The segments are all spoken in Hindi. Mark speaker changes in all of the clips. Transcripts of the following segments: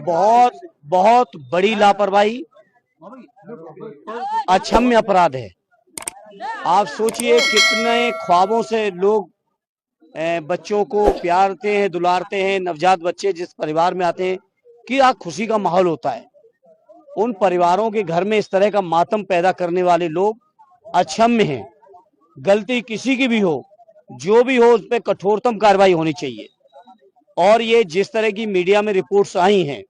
Speaker 1: बहुत बहुत बड़ी लापरवाही, अक्षम्य अपराध है। आप सोचिए कितने ख्वाबों से लोग बच्चों को प्यारते हैं, दुलारते हैं। नवजात बच्चे जिस परिवार में आते हैं कि आज खुशी का माहौल होता है, उन परिवारों के घर में इस तरह का मातम पैदा करने वाले लोग अक्षम्य हैं। गलती किसी की भी हो, जो भी हो, उस पर कठोरतम कार्रवाई होनी चाहिए। और ये जिस तरह की मीडिया में रिपोर्ट्स आई हैं,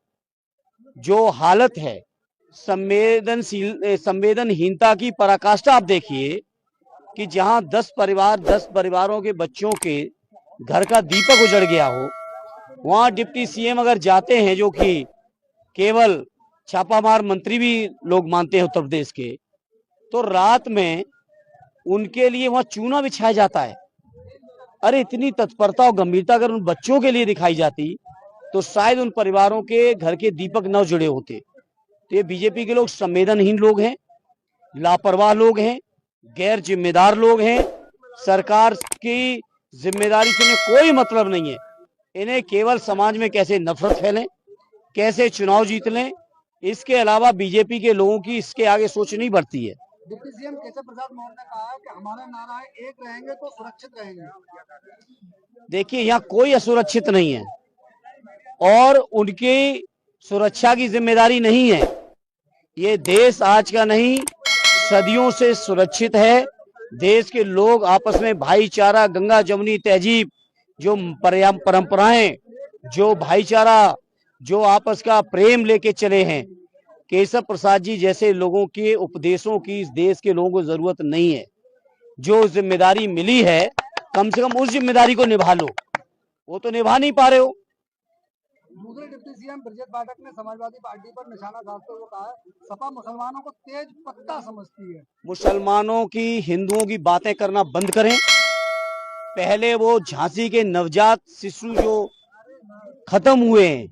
Speaker 1: जो हालत है, संवेदनहीनता की पराकाष्ठा आप देखिए कि जहां 10 परिवारों के बच्चों के घर का दीपक उजड़ गया हो, वहां डिप्टी सीएम अगर जाते हैं, जो कि केवल छापामार मंत्री भी लोग मानते हैं उत्तर प्रदेश के, तो रात में उनके लिए वहां चूना बिछाया जाता है। अरे इतनी तत्परता और गंभीरता अगर उन बच्चों के लिए दिखाई जाती तो शायद उन परिवारों के घर के दीपक न जुड़े होते। तो ये बीजेपी के लोग संवेदनहीन लोग हैं, लापरवाह लोग हैं, गैर जिम्मेदार लोग हैं। सरकार की जिम्मेदारी से इन्हें कोई मतलब नहीं है। इन्हें केवल समाज में कैसे नफरत फैलें, कैसे चुनाव जीत लें, इसके अलावा बीजेपी के लोगों की इसके आगे सोच नहीं बढ़ती है।
Speaker 2: डिप्टी सीएम केशव प्रसाद मौर्य ने कहा है कि हमारा नारा है, एक रहेंगे तो सुरक्षित रहेंगे।
Speaker 1: देखिए, यहाँ कोई असुरक्षित नहीं है और उनकी सुरक्षा की जिम्मेदारी नहीं है। ये देश आज का नहीं, सदियों से सुरक्षित है। देश के लोग आपस में भाईचारा, गंगा जमुनी तहजीब, जो परंपराएं, जो भाईचारा, जो आपस का प्रेम लेके चले हैं, केशव प्रसाद जी जैसे लोगों के उपदेशों की इस देश के लोगों को जरूरत नहीं है। जो जिम्मेदारी मिली है, कम से कम उस जिम्मेदारी को निभा लो। वो तो निभा नहीं पा रहे हो।
Speaker 2: दूसरे डिप्टी सीएम ब्रजेश पाठक ने समाजवादी पार्टी पर निशाना साधते हुए कहा है, सपा मुसलमानों को तेज पत्ता समझती है।
Speaker 1: मुसलमानों की, हिंदुओं की बातें करना बंद करें। पहले वो झांसी के नवजात शिशु जो खत्म हुए हैं,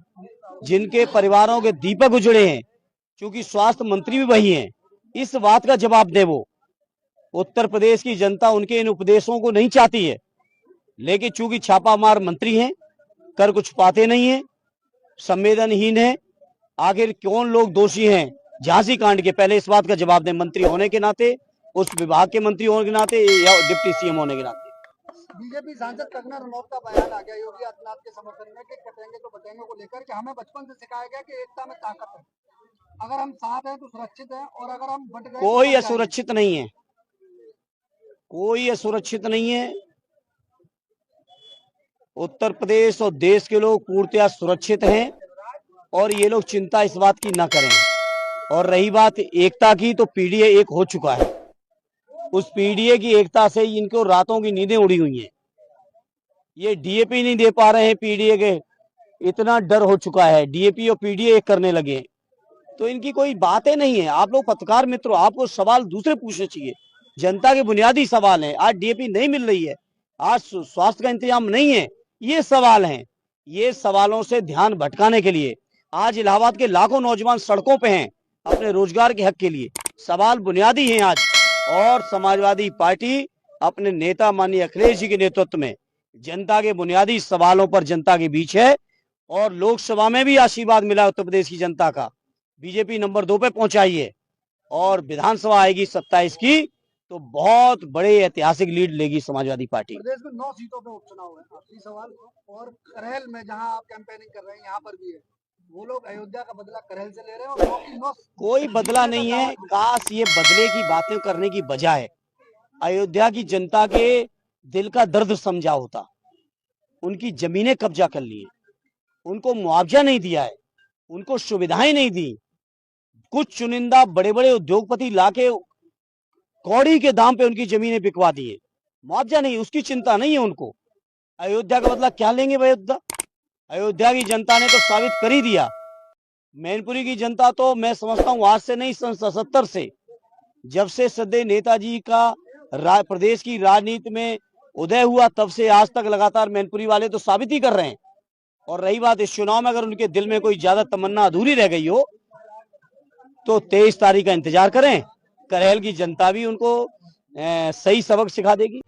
Speaker 1: जिनके परिवारों के दीपक उजड़े हैं, क्योंकि स्वास्थ्य मंत्री भी वही हैं, इस बात का जवाब दे। वो उत्तर प्रदेश की जनता उनके इन उपदेशों को नहीं चाहती है, लेकिन चूंकि छापामार मंत्री हैं, कर कुछ पाते नहीं है, संवेदनहीन है। आखिर कौन लोग दोषी हैं झांसी कांड के? पहले इस बात का जवाब दें, मंत्री होने के नाते, उस विभाग के मंत्री होने के नाते या डिप्टी सीएम होने के नाते।
Speaker 2: बीजेपी सांसद कंगना रनौत का बयान आ गया योगी आदित्यनाथ के समर्थन में कि कटेंगे तो बटेंगे को लेकर कि हमें बचपन से सिखाया गया कि एकता में ताकत है, अगर हम साथ हैं तो सुरक्षित हैं और अगर हम बट गए
Speaker 1: कोई असुरक्षित नहीं है, कोई असुरक्षित नहीं है। उत्तर प्रदेश और देश के लोग पूर्णतया सुरक्षित हैं और ये लोग चिंता इस बात की ना करें। और रही बात एकता की, तो पीडीए एक हो चुका है। उस पीडीए की एकता से इनको रातों की नींदें उड़ी हुई हैं। ये डीएपी नहीं दे पा रहे हैं पीडीए के, इतना डर हो चुका है। डीएपी और पीडीए एक करने लगे, तो इनकी कोई बातें नहीं है। आप लोग पत्रकार मित्रों, आपको सवाल दूसरे पूछने चाहिए। जनता के बुनियादी सवाल हैं। आज डीएपी नहीं मिल रही है, आज स्वास्थ्य का इंतजाम नहीं है, ये सवाल हैं। ये सवालों से ध्यान भटकाने के लिए आज इलाहाबाद के लाखों नौजवान सड़कों पे हैं अपने रोजगार के हक के लिए। सवाल बुनियादी हैं आज। और समाजवादी पार्टी अपने नेता माननीय अखिलेश जी के नेतृत्व में जनता के बुनियादी सवालों पर जनता के बीच है। और लोकसभा में भी आशीर्वाद मिला उत्तर प्रदेश की जनता का, बीजेपी नंबर 2 पे पहुंचाई है। और विधानसभा आएगी 27 की, तो बहुत बड़े ऐतिहासिक लीड लेगी समाजवादी पार्टी।
Speaker 2: प्रदेश में 9 सीटों पे उपचुनाव है, आखिरी सवाल। और करेल में जहां आप कैंपेनिंग कर रहे हैं, यहाँ पर भी है, वो लोग अयोध्या का बदला करेल से ले रहे हैं और 9 की 9
Speaker 1: कोई बदला नहीं है। काश ये बदले की बातें करने की बजाय अयोध्या की जनता के दिल का दर्द समझा होता। उनकी जमीनें कब्जा कर ली, उनको मुआवजा नहीं दिया है, उनको सुविधाएं नहीं दी। कुछ चुनिंदा बड़े बड़े उद्योगपति लाके कौड़ी के दाम पे उनकी जमीनें बिकवा दी है, मुआवजा नहीं, उसकी चिंता नहीं है उनको। अयोध्या का बदला क्या लेंगे भाई? अयोध्या की जनता ने तो साबित कर ही दिया। मैनपुरी की जनता तो मैं समझता हूँ आज से नहीं, सन 77 से, जब से सदैव नेताजी का प्रदेश की राजनीति में उदय हुआ, तब से आज तक लगातार मैनपुरी वाले तो साबित ही कर रहे हैं। और रही बात इस चुनाव में, अगर उनके दिल में कोई ज्यादा तमन्ना अधूरी रह गई हो तो 23 तारीख का इंतजार करें। करेल की जनता भी उनको सही सबक सिखा देगी।